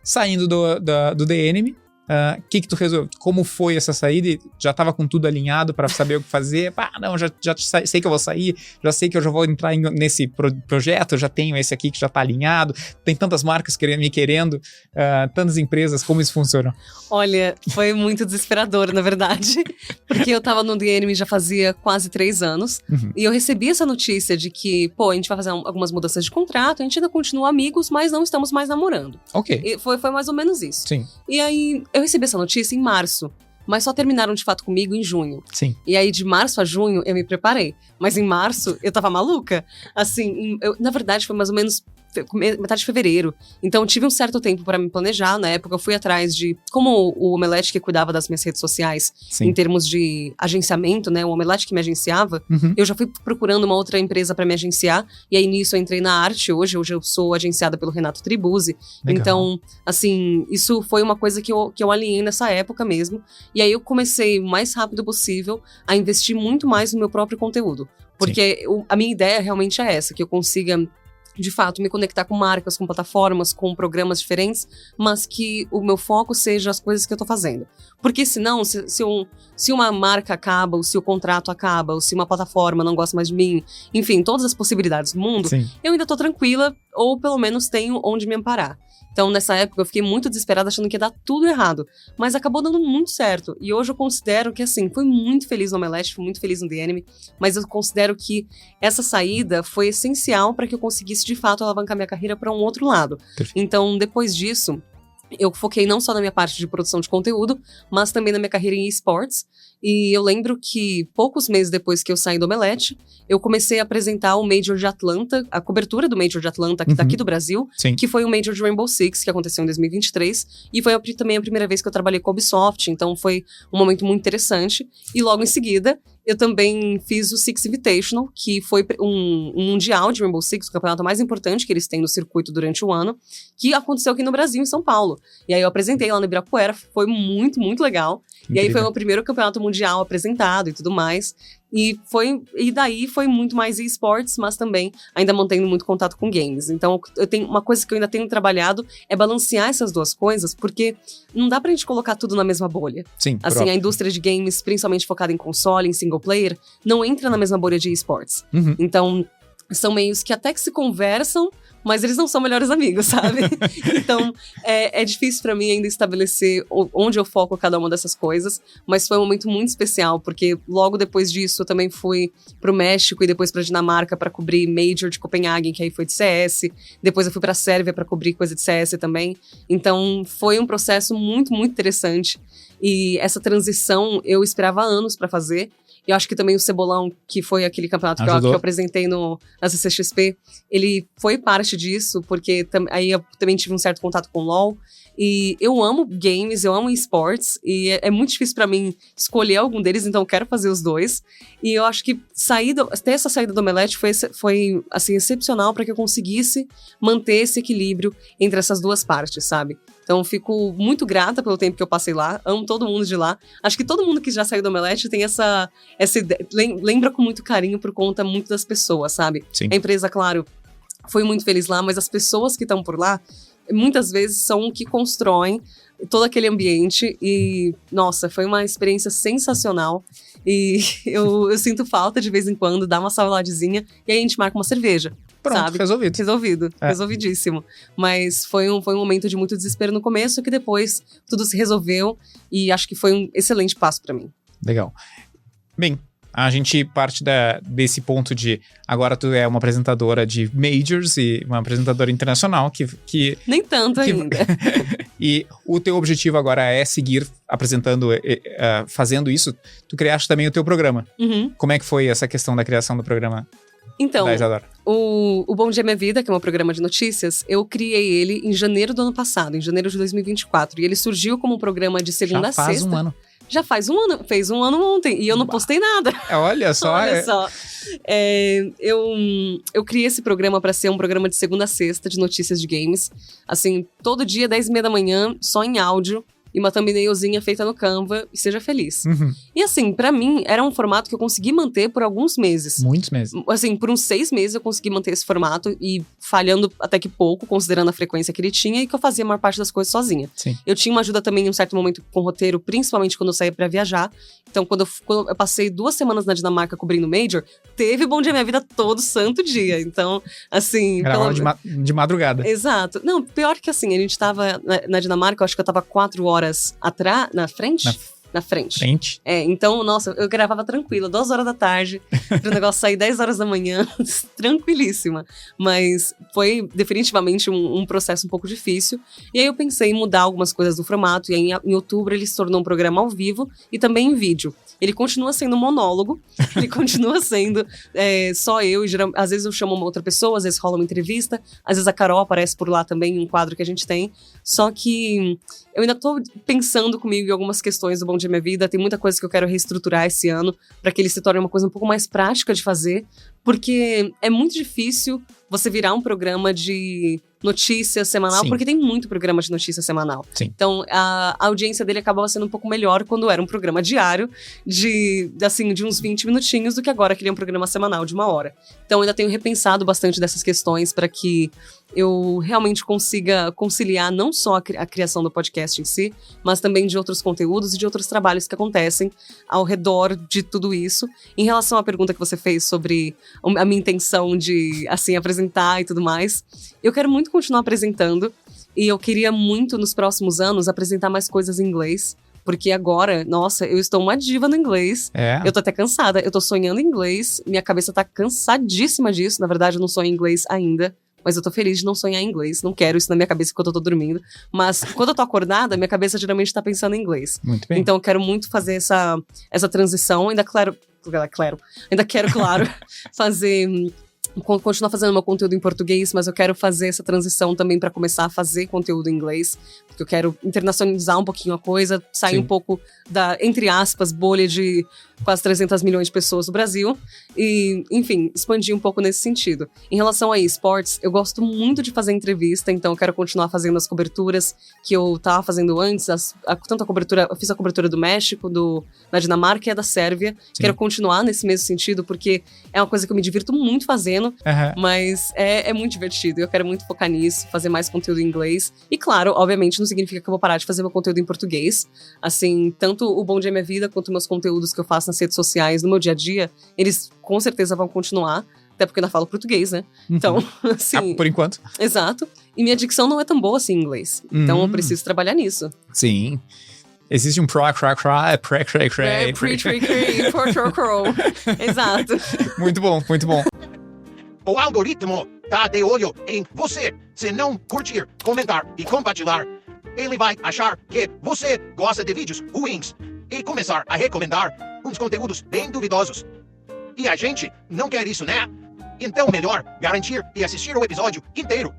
saindo do The Enemy. Que tu resolveu? Como foi essa saída? Já tava com tudo alinhado para saber o que fazer? Não, já sei que eu vou sair, já sei que eu já vou entrar nesse projeto, já tenho esse aqui que já tá alinhado, tem tantas marcas me querendo, tantas empresas, como isso funciona? Olha, foi muito desesperador, na verdade, porque eu tava no The Enemy já fazia quase 3 anos, e eu recebi essa notícia de que, a gente vai fazer algumas mudanças de contrato, a gente ainda continua amigos, mas não estamos mais namorando. Ok. E foi mais ou menos isso. Sim. E aí, eu recebi essa notícia em março, mas só terminaram de fato comigo em junho. Sim. E aí, de março a junho, eu me preparei. Mas em março, eu tava maluca. Assim, na verdade, foi mais ou menos metade de fevereiro. Então, eu tive um certo tempo para me planejar. Na época, eu fui atrás de... Como o Omelete que cuidava das minhas redes sociais, Sim. em termos de agenciamento, né? O Omelete que me agenciava, eu já fui procurando uma outra empresa para me agenciar. E aí, nisso, eu entrei na arte hoje. Hoje, eu sou agenciada pelo Renato Tribuzzi. Legal. Então, assim, isso foi uma coisa que eu alinhei nessa época mesmo. E aí, eu comecei o mais rápido possível a investir muito mais no meu próprio conteúdo. Porque a minha ideia realmente é essa, que eu consiga, de fato, me conectar com marcas, com plataformas, com programas diferentes, mas que o meu foco seja as coisas que eu tô fazendo. Porque senão, se uma marca acaba, ou se o contrato acaba, ou se uma plataforma não gosta mais de mim, enfim, todas as possibilidades do mundo, Sim. eu ainda tô tranquila, ou pelo menos tenho onde me amparar. Então, nessa época, eu fiquei muito desesperada, achando que ia dar tudo errado. Mas acabou dando muito certo. E hoje eu considero que, assim, fui muito feliz no Omelete, fui muito feliz no The Enemy, mas eu considero que essa saída foi essencial para que eu conseguisse, de fato, alavancar minha carreira para um outro lado. Perfeito. Então, depois disso, eu foquei não só na minha parte de produção de conteúdo, mas também na minha carreira em esportes. E eu lembro que poucos meses depois que eu saí do Omelete, eu comecei a apresentar o Major de Atlanta, a cobertura do Major de Atlanta, que tá aqui do Brasil, Sim. que foi o Major de Rainbow Six, que aconteceu em 2023. E foi também a primeira vez que eu trabalhei com a Ubisoft, então foi um momento muito interessante. E logo em seguida, eu também fiz o Six Invitational, que foi um mundial de Rainbow Six, o campeonato mais importante que eles têm no circuito durante o ano, que aconteceu aqui no Brasil, em São Paulo. E aí eu apresentei lá no Ibirapuera, foi muito, muito legal. Incrível. E aí foi o meu primeiro campeonato mundial apresentado e tudo mais. E daí foi muito mais esportes, mas também ainda mantendo muito contato com games. Então, eu tenho uma coisa que eu ainda tenho trabalhado é balancear essas duas coisas, porque não dá pra gente colocar tudo na mesma bolha. Sim, assim, próprio. a indústria de games, principalmente focada em console, em single player, não entra na mesma bolha de esportes. Então, são meios que até que se conversam, mas eles não são melhores amigos, sabe? Então, é difícil pra mim ainda estabelecer onde eu foco cada uma dessas coisas, mas foi um momento muito especial, porque logo depois disso eu também fui pro México e depois pra Dinamarca pra cobrir Major de Copenhagen, que aí foi de CS, depois eu fui pra Sérvia pra cobrir coisa de CS também, então foi um processo muito, muito interessante, e essa transição eu esperava anos pra fazer. Eu acho que também o Cebolão, que foi aquele campeonato que eu apresentei na CCXP, ele foi parte disso, porque aí eu também tive um certo contato com o LoL. E eu amo games, eu amo esportes, e é muito difícil pra mim escolher algum deles, então eu quero fazer os dois. E eu acho que ter essa saída do Omelete foi assim, excepcional para que eu conseguisse manter esse equilíbrio entre essas duas partes, sabe? Então, fico muito grata pelo tempo que eu passei lá. Amo todo mundo de lá. Acho que todo mundo que já saiu do Omelete tem essa ideia. Lembra com muito carinho por conta muito das pessoas, sabe? Sim. A empresa, claro, foi muito feliz lá, mas as pessoas que estão por lá, muitas vezes são o que constroem todo aquele ambiente. E, nossa, foi uma experiência sensacional. E eu sinto falta, de vez em quando, dar uma saudadezinha e aí a gente marca uma cerveja. Pronto, sabe? resolvido. Resolvidíssimo. Mas foi um momento de muito desespero no começo, que depois tudo se resolveu e acho que foi um excelente passo pra mim. Legal. Bem, a gente parte desse ponto de agora tu é uma apresentadora de majors e uma apresentadora internacional que nem tanto ainda. E o teu objetivo agora é seguir apresentando, fazendo isso. Tu criaste também o teu programa. Como é que foi essa questão da criação do programa? Então, o Bom Dia Minha Vida, que é um programa de notícias, eu criei ele em janeiro do ano passado, em janeiro de 2024. E ele surgiu como um programa de segunda a sexta. Já faz um ano. Já faz um ano, fez um ano ontem, e eu não postei nada. Olha só. Olha só. Eu criei esse programa para ser um programa de segunda a sexta, de notícias de games. Assim, todo dia, 10h30 da manhã, só em áudio. e uma thumbnailzinha feita no Canva e seja feliz. E assim, pra mim, era um formato que eu consegui manter por alguns meses. Muitos meses. Assim, por uns 6 meses eu consegui manter esse formato e falhando até que pouco, considerando a frequência que ele tinha e que eu fazia a maior parte das coisas sozinha. Sim. Eu tinha uma ajuda também em um certo momento com o roteiro, principalmente quando eu saía pra viajar. Então, quando eu passei 2 semanas na Dinamarca cobrindo Major, teve Bom Dia Minha Vida todo santo dia. Então, assim... Gravava de madrugada. Exato. Não, pior que assim, a gente tava na Dinamarca, eu acho que eu tava 4 horas atrás, na frente? Na frente. Então, nossa, eu gravava tranquila, 2 horas da tarde, pro negócio sair 10 horas da manhã, tranquilíssima. Mas foi definitivamente um processo um pouco difícil. E aí eu pensei em mudar algumas coisas do formato, e aí em outubro ele se tornou um programa ao vivo e também em vídeo. Ele continua sendo um monólogo, ele continua sendo só eu, e às vezes eu chamo uma outra pessoa, às vezes rola uma entrevista, às vezes a Carol aparece por lá também, em um quadro que a gente tem. Só que eu ainda tô pensando comigo em algumas questões do Bom Dia Minha Vida, tem muita coisa que eu quero reestruturar esse ano, para que ele se torne uma coisa um pouco mais prática de fazer, porque é muito difícil você virar um programa de notícia semanal, Sim. porque tem muito programa de notícia semanal. Sim. Então, a audiência dele acabava sendo um pouco melhor quando era um programa diário, de uns 20 minutinhos, do que agora que ele é um programa semanal de 1 hora. Então, eu ainda tenho repensado bastante dessas questões para que eu realmente consiga conciliar não só a criação do podcast em si, mas também de outros conteúdos e de outros trabalhos que acontecem ao redor de tudo isso. Em relação à pergunta que você fez sobre a minha intenção de, assim, apresentar e tudo mais, eu quero muito continuar apresentando e eu queria muito, nos próximos anos, apresentar mais coisas em inglês. Porque agora, nossa, eu estou uma diva no inglês. Eu tô até cansada, eu tô sonhando em inglês, minha cabeça tá cansadíssima disso. Na verdade, eu não sonho em inglês ainda. Mas eu tô feliz de não sonhar em inglês. Não quero isso na minha cabeça enquanto eu tô dormindo. Mas quando eu tô acordada, minha cabeça geralmente tá pensando em inglês. Muito bem. Então eu quero muito fazer essa transição. Ainda quero, claro, continuar fazendo meu conteúdo em português, mas eu quero fazer essa transição também para começar a fazer conteúdo em inglês, porque eu quero internacionalizar um pouquinho a coisa, sair Sim. um pouco da, entre aspas, bolha de quase 300 milhões de pessoas no Brasil e, enfim, expandir um pouco nesse sentido. Em relação a esportes, eu gosto muito de fazer entrevista, então eu quero continuar fazendo as coberturas que eu tava fazendo antes, tanto a cobertura, eu fiz a cobertura do México, da Dinamarca e a da Sérvia. Sim. Quero continuar nesse mesmo sentido, porque é uma coisa que eu me divirto muito fazendo, mas é muito divertido. Eu quero muito focar nisso, fazer mais conteúdo em inglês. E claro, obviamente, não significa que eu vou parar de fazer meu conteúdo em português. Assim, tanto o Bom Dia Minha Vida, quanto meus conteúdos que eu faço nas redes sociais, no meu dia a dia, eles com certeza vão continuar. Até porque eu ainda falo português, né? Então, assim... por enquanto. Exato. E minha dicção não é tão boa assim em inglês. Então, eu preciso trabalhar nisso. Sim. Existe um Exato. Muito bom, muito bom. O algoritmo tá de olho em você. Se não curtir, comentar e compartilhar, ele vai achar que você gosta de vídeos ruins e começar a recomendar uns conteúdos bem duvidosos. E a gente não quer isso, né? Então melhor garantir e assistir o episódio inteiro.